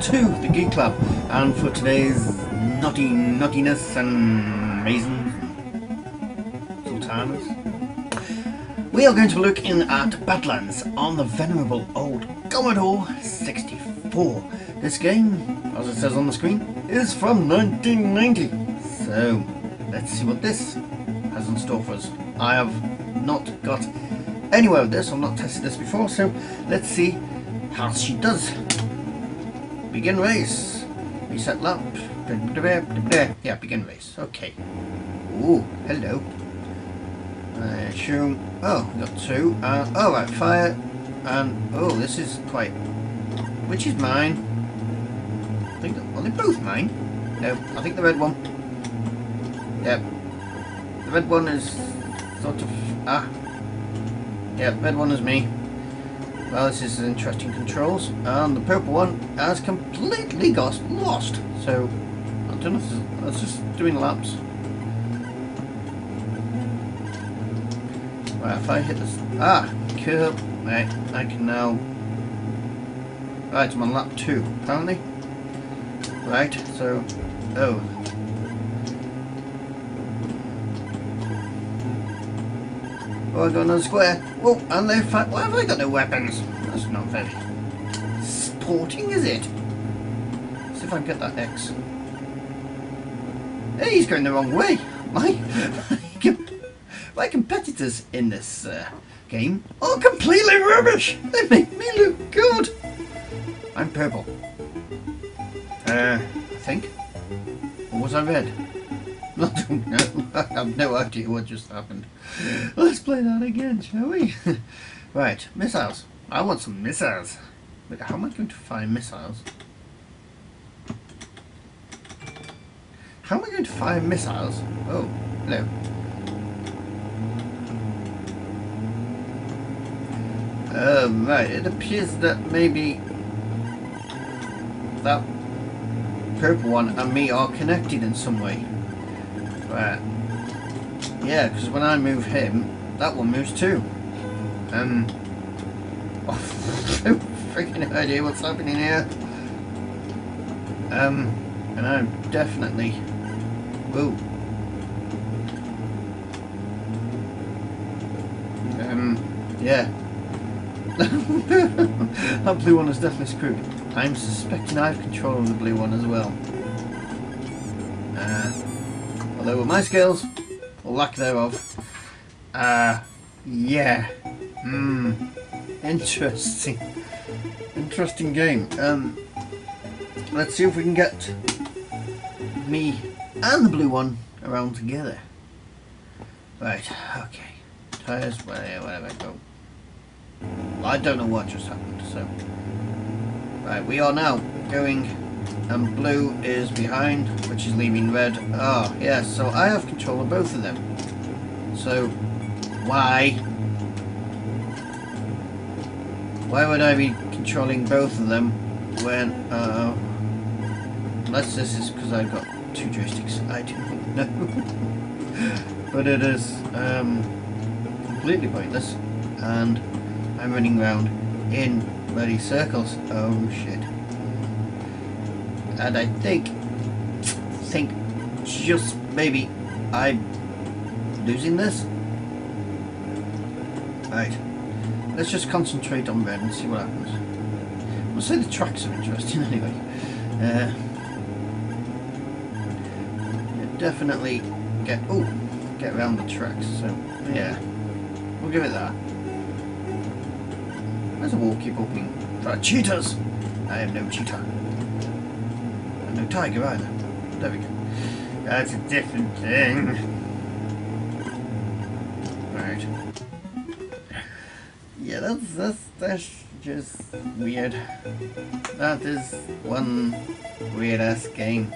to the Geek Club, and for today's naughtiness and raisins, sultanas, we are going to be looking at Badlands on the venerable old Commodore 64. This game, as it says on the screen, is from 1990. So let's see what this has in store for us. I have not got anywhere with this, I've not tested this before, so let's see how she does. Begin race. Reset lap. Yeah, begin race. Okay. Ooh, hello. Shoot. Oh, we got two. Oh, right, fire. And oh, this is quite. Which is mine? I think. Are they both mine? No, I think the red one. Yep. The red one is sort of. Yeah, red one is me. Well, this is interesting controls, and the purple one has completely got lost. So I don't know if that's just doing laps. Right, if I hit this, cool. Right, I can now. Right, I'm on lap 2 apparently. Right, so oh. Oh, I got another square. Oh, and they're fat. Why have I got no weapons? That's not very sporting, is it? See if I can get that X. Hey, he's going the wrong way. My competitors in this game are completely rubbish. They make me look good. I'm purple. I think. Or was I red? I don't know. I have no idea what just happened. Let's play that again, shall we? Right, missiles. I want some missiles. But how am I going to find missiles? How am I going to find missiles? Oh, hello. Right, it appears that maybe that purple one and me are connected in some way. Right. Yeah, because when I move him, that one moves too. Oh, no freaking idea what's happening here. And I'm definitely. Whoa. Yeah. That blue one is definitely screwed. I'm suspecting I have control of the blue one as well. Although with my skills, or lack thereof, yeah, interesting game. Let's see if we can get me and the blue one around together. Right, okay, tires, wherever I go. I don't know what just happened, so. Right, we are now going. And blue is behind, which is leaving red. Oh, yeah, so I have control of both of them. So, why would I be controlling both of them when, unless this is because I've got 2 joysticks, I don't know. But it is, completely pointless, and I'm running around in bloody circles. Oh, shit. And I think just maybe I'm losing this. Right, let's just concentrate on red and see what happens. I'll say the tracks are interesting anyway. Definitely get around the tracks. So yeah, we'll give it that. There's a wall keep opening. Right, cheetahs. I have no cheetah. No tiger either. There we go. That's a different thing. Right. Yeah, that's just weird. That is one weird ass game.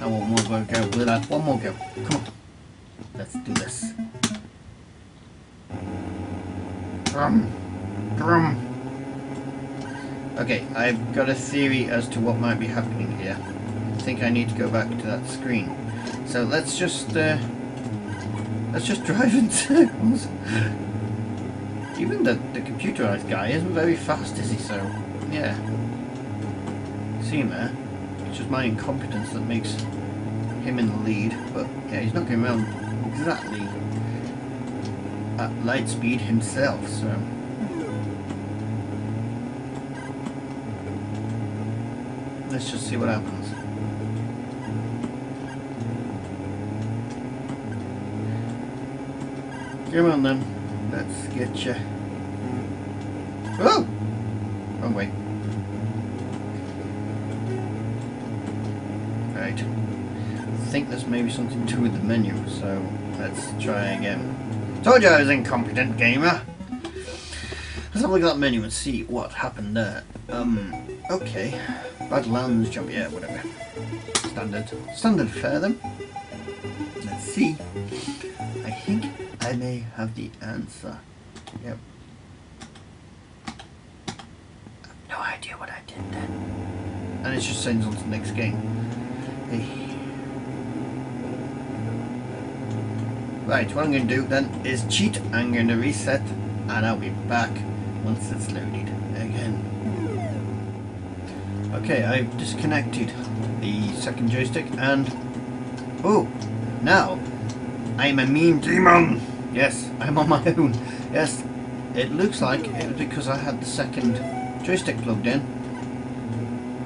I want more go with that. One more go. Come on. Let's do this. Drum. Okay, I've got a theory as to what might be happening here. I think I need to go back to that screen. So let's just drive in circles. Even the computerized guy isn't very fast, is he? So, yeah. see him there. It's just my incompetence that makes him in the lead. But yeah, he's not going around exactly at light speed himself, so let's just see what happens. Come on then, let's get you. Oh! Wrong way. Right. I think there's maybe something to do with the menu, so let's try again. Told you I was incompetent, gamer! Let's have a look at that menu and see what happened there. Okay. Badlands jump, yeah, whatever. Standard fare then. Let's see. I think I may have the answer. Yep. I have no idea what I did then. And it's just sends on to the next game. Hey. Right, what I'm going to do then is cheat. I'm going to reset and I'll be back once it's loaded again. Okay, I've disconnected the second joystick and oh, now I'm a mean demon. Yes, I'm on my own. Yes, it looks like it was because I had the second joystick plugged in.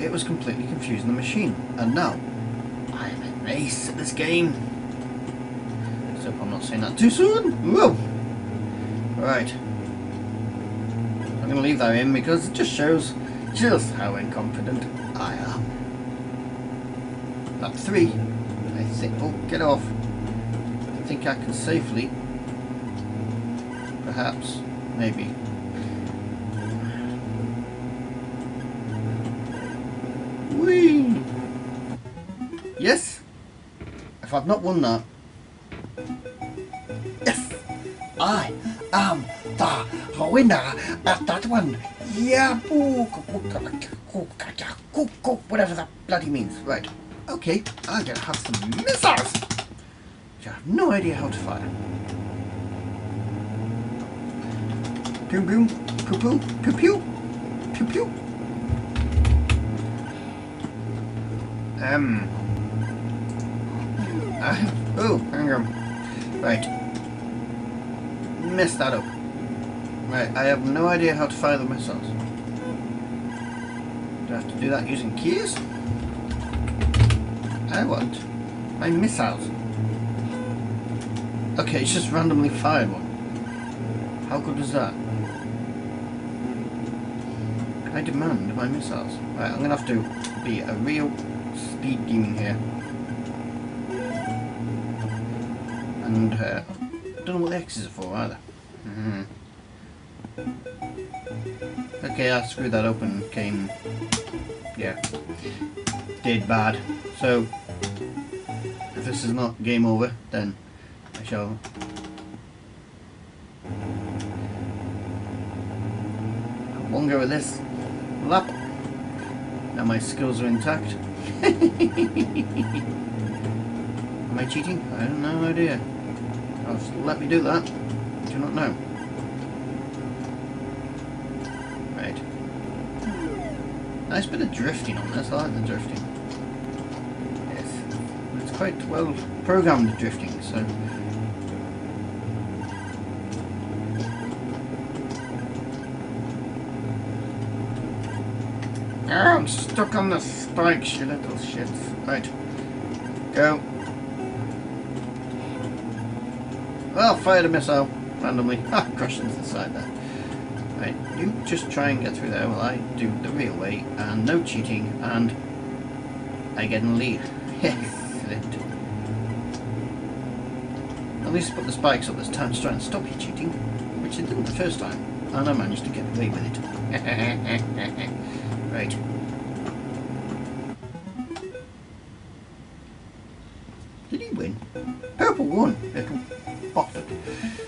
It was completely confusing the machine, and now I am in race at this game. So I'm not saying that too soon. Whoa! Right, I'm going to leave that in because it just shows just how incompetent I am. Lap 3, I think. Oh, get off! I think I can safely. Perhaps, maybe. Whee! Yes! If I've not won that. Yes! I am the winner at that one! Yeah! Whatever that bloody means. Right. Okay, I'm gonna have some missiles! Which I have no idea how to fire. Boom boom, poo poo, pew pew, pew pew. Oh, hang on. Right. Messed that up. Right, I have no idea how to fire the missiles. Do I have to do that using keys? I want my missiles. Okay, it's just randomly fired one. How good is that? I demand my missiles. Right, I'm gonna have to be a real speed demon here. And I don't know what the X's are for either. Okay, I screwed that up and came, yeah, did bad. So, if this is not game over, then I shall have one go at this lap. Now my skills are intact. Am I cheating? I have no idea. Just let me do that. I do not know. Right. Nice bit of drifting on this. I like the drifting. Yes. It's quite well programmed drifting, so. Oh, I'm stuck on the spikes, you little shits. Right. Go. Well, fired a missile randomly. Ah, crashed into the side there. Right, you just try and get through there while I do the real way, and no cheating, and I get in the lead. Excellent. At least put the spikes up this time to try and stop you cheating, which it didn't the first time, and I managed to get away with it. Right. Did he win? Purple won. Little bastard.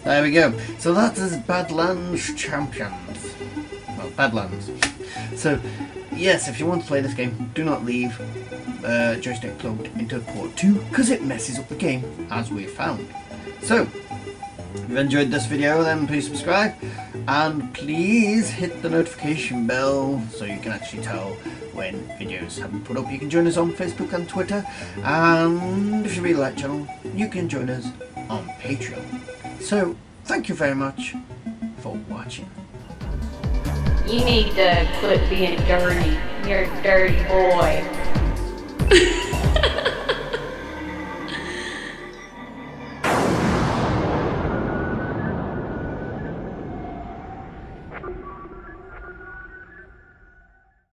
There we go. So that is Badlands Champions. Well, Badlands. So, yes, if you want to play this game, do not leave joystick plugged into port 2, because it messes up the game, as we've found. So, if you've enjoyed this video, then please subscribe, and please hit the notification bell so you can actually tell when videos have been put up. You can join us on Facebook and Twitter, and if you really like the channel, you can join us on Patreon. So thank you very much for watching. You need to quit being dirty. You're a dirty boy.